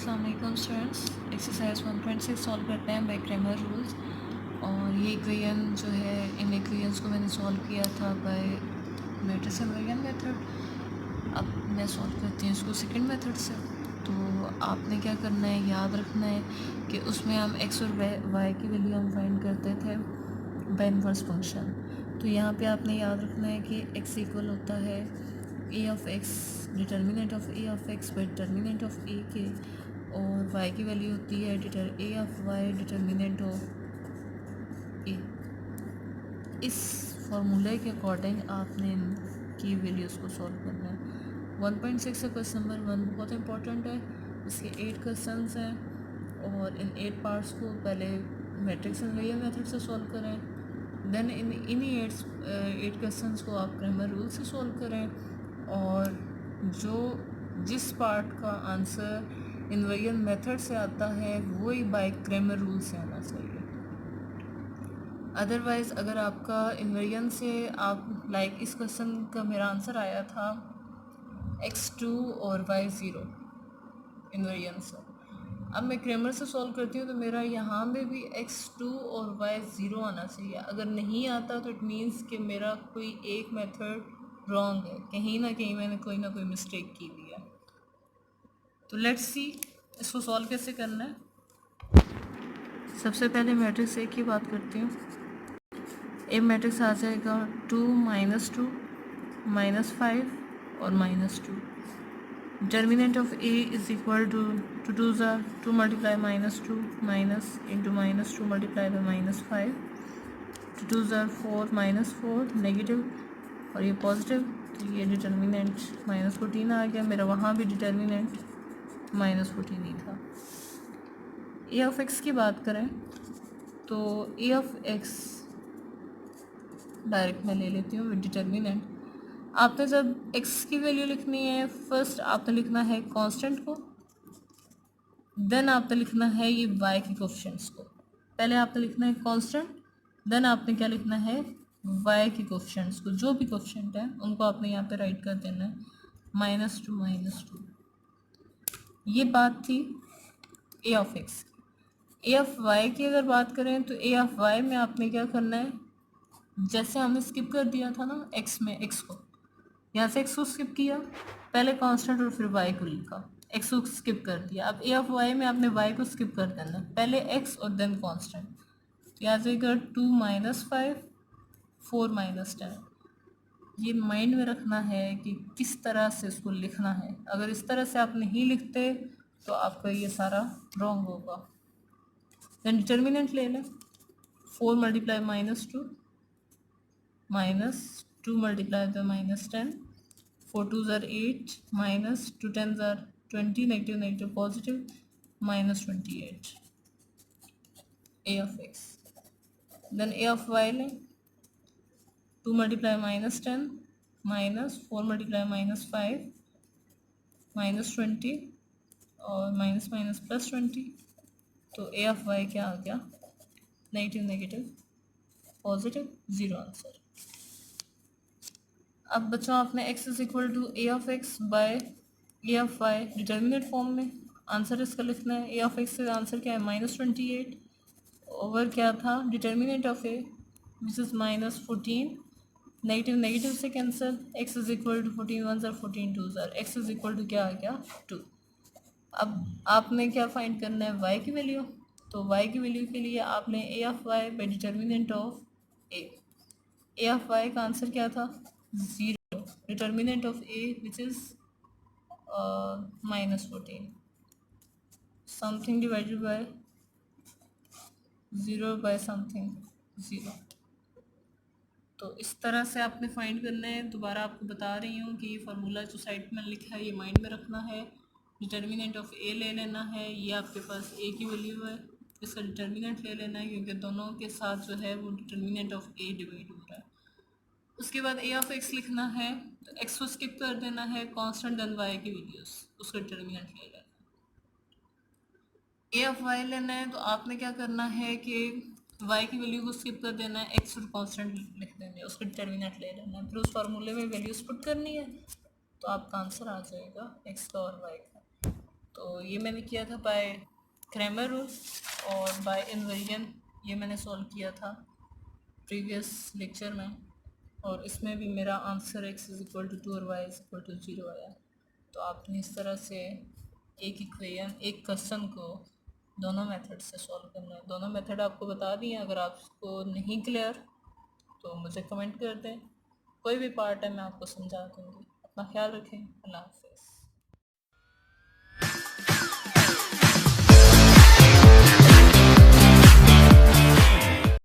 अस्सलाम वालेकुम students. Exercise 1.6 solve करते हैं बाय क्रैमर रूल्स। और ये इक्वेशन जो है, इन इक्वेशंस को मैंने सॉल्व किया था बाय मैट्रिक्स इन्वर्जन मेथड। अब मैं सॉल्व करती हूँ इसको सेकंड मेथड से। तो आपने क्या करना है, याद रखना है कि उसमें हम एक्स और वाई की वैल्यू हम फाइंड करते थे बाय इनवर्स फंक्शन। तो यहाँ पे आपने याद रखना है कि एक्स इक्वल होता है A of x determinant of A of x by determinant of A के, और वाई की वैल्यू होती है A of y determinant of A. इस फार्मूले के अकॉर्डिंग आपने इनकी वैल्यूज़ को सॉल्व करना है। 1.6 का क्वेश्चन नंबर 1 बहुत इंपॉर्टेंट है। इसके 8 क्वेश्चंस हैं और इन 8 पार्ट्स को पहले मैट्रिक्स इन्वर्जन मेथड से सॉल्व करें, देन इन्हीं 8 क्वेश्चंस को आप क्रैमर रूल से सॉल्व करें। और जिस पार्ट का आंसर इन्वर्जन मेथड से आता है वही बाय क्रैमर रूल से आना चाहिए। अदरवाइज़ अगर आपका इन्वर्जन से आप इस क्वेश्चन का मेरा आंसर आया था x2 और y0 इन्वर्जन से। अब मैं क्रैमर से सॉल्व करती हूँ तो मेरा यहाँ पे भी x2 और y0 आना चाहिए। अगर नहीं आता तो इट मीन्स कि मेरा कोई एक मेथड रॉन्ग है, कहीं ना कहीं मैंने कोई ना कोई मिस्टेक की हुई है। तो लेट्स सी इसको सॉल्व कैसे करना है। सबसे पहले मैट्रिक्स ए की बात करती हूँ। ए मैट्रिक्स आ जाएगा 2 -2 -5 और -2। Determinant of A is equal to 2 ज़ा 2 multiply -2 minus into -2 multiply by -5, 2 ज़ा 4 -4 नेगेटिव और ये पॉजिटिव, तो ये डिटर्मिनेंट -14 आ गया मेरा। वहाँ भी डिटर्मिनेंट -14 ही था। ए ऑफ एक्स की बात करें तो ए ऑफ एक्स डायरेक्ट मैं ले लेती हूँ विद डिटर्मिनेंट। आपने जब एक्स की वैल्यू लिखनी है, फर्स्ट आपने लिखना है कांस्टेंट को, देन आपने लिखना है ये वाई के कोफिशिएंट्स को। पहले आपने लिखना है कांस्टेंट, देन आपने क्या लिखना है, वाई के कोफिशिएंट्स को। जो भी कोफिशिएंट है उनको आपने यहाँ पे राइट कर देना है -2 -2। ये बात थी A of x. A of y की अगर बात करें तो ए ऑफ वाई में आपने क्या करना है, जैसे हमने स्किप कर दिया था ना एक्स में, एक्स को यहाँ से एक्स को स्किप किया, पहले कांस्टेंट और फिर वाई को लिखा, एक्स को स्किप कर दिया। अब ए ऑफ वाई में आपने वाई को स्किप कर देना, पहले एक्स और देन कांस्टेंट। तो यहाँ से 2 -5 4 -10। ये माइंड में रखना है कि किस तरह से इसको लिखना है। अगर इस तरह से आप नहीं लिखते तो आपका ये सारा रॉन्ग होगा। देन डिटर्मिनेंट ले लें, 4 multiply -2 -2 multiply by -10, 4 2s are 8 minus 2 10s are 20, negative negative positive, -28 a of x. Then a of y लें, 2 multiply -10 minus 4 multiply -5 -20 और माइनस माइनस प्लस 20। तो a of y क्या आ गया, नेगेटिव नेगेटिव पॉजिटिव, 0 आंसर। अब बच्चों आपने x is equal to A of x by A of y determinant form में answer इसका लिखना है। ए ऑफ एक्स का आंसर क्या है, -28 ओवर क्या था, determinant of A which is -14, negative negative से cancel, x is equal to 14 1 ज़र 14 2 ज़र, x इज इक्वल टू क्या आ गया 2। अब आपने क्या फाइंड करना है, y की वैल्यू। तो y की वैल्यू के लिए आपने A of y by determinant of A of y का आंसर क्या था, 0, determinant of A which is -14, something divided by 0 by something 0। तो इस तरह से आपने फाइंड करना है। दोबारा आपको बता रही हूँ कि ये फार्मूला जो साइड में लिखा है ये माइंड में रखना है। डिटर्मिनेंट ऑफ ए ले लेना है, ये आपके पास ए की वैल्यू है, इसका डिटर्मिनेंट ले लेना है क्योंकि दोनों के साथ जो है वो डिटर्मिनेंट ऑफ ए डिवाइड हो रहा है। उसके बाद ए ऑफ एक्स लिखना है, तो एक्स को स्किप कर देना है, कांस्टेंट देन वाई की वैल्यूज, उसका डिटर्मिनेंट ले लेना है। ए ऑफ वाई लेना है तो आपने क्या करना है कि वाई की वैल्यू को स्किप कर देना है, एक्स और कांस्टेंट लिख देंगे, उसका डिटर्मिनेंट ले लेना है, फिर उस फार्मूले में वैल्यूज पुट करनी है तो आपका आंसर आ जाएगा एक्स का और वाई का। तो ये मैंने किया था बाय क्रैमर रूल, और बाय इन्वेरिएंट ये मैंने सॉल्व किया था प्रीवियस लेक्चर में, और इसमें भी मेरा answer x is equal to 2 और y इज़ इक्वल टू 0 आया। तो आपने इस तरह से एक इक्वेशन, एक क्वेश्चन को दोनों मेथड से सॉल्व करना है। दोनों मेथड आपको बता दिए, अगर आपको नहीं क्लियर तो मुझे कमेंट कर दें, कोई भी पार्ट है मैं आपको समझा दूँगी। अपना ख्याल रखें। अल्लाह हाफ़िज़।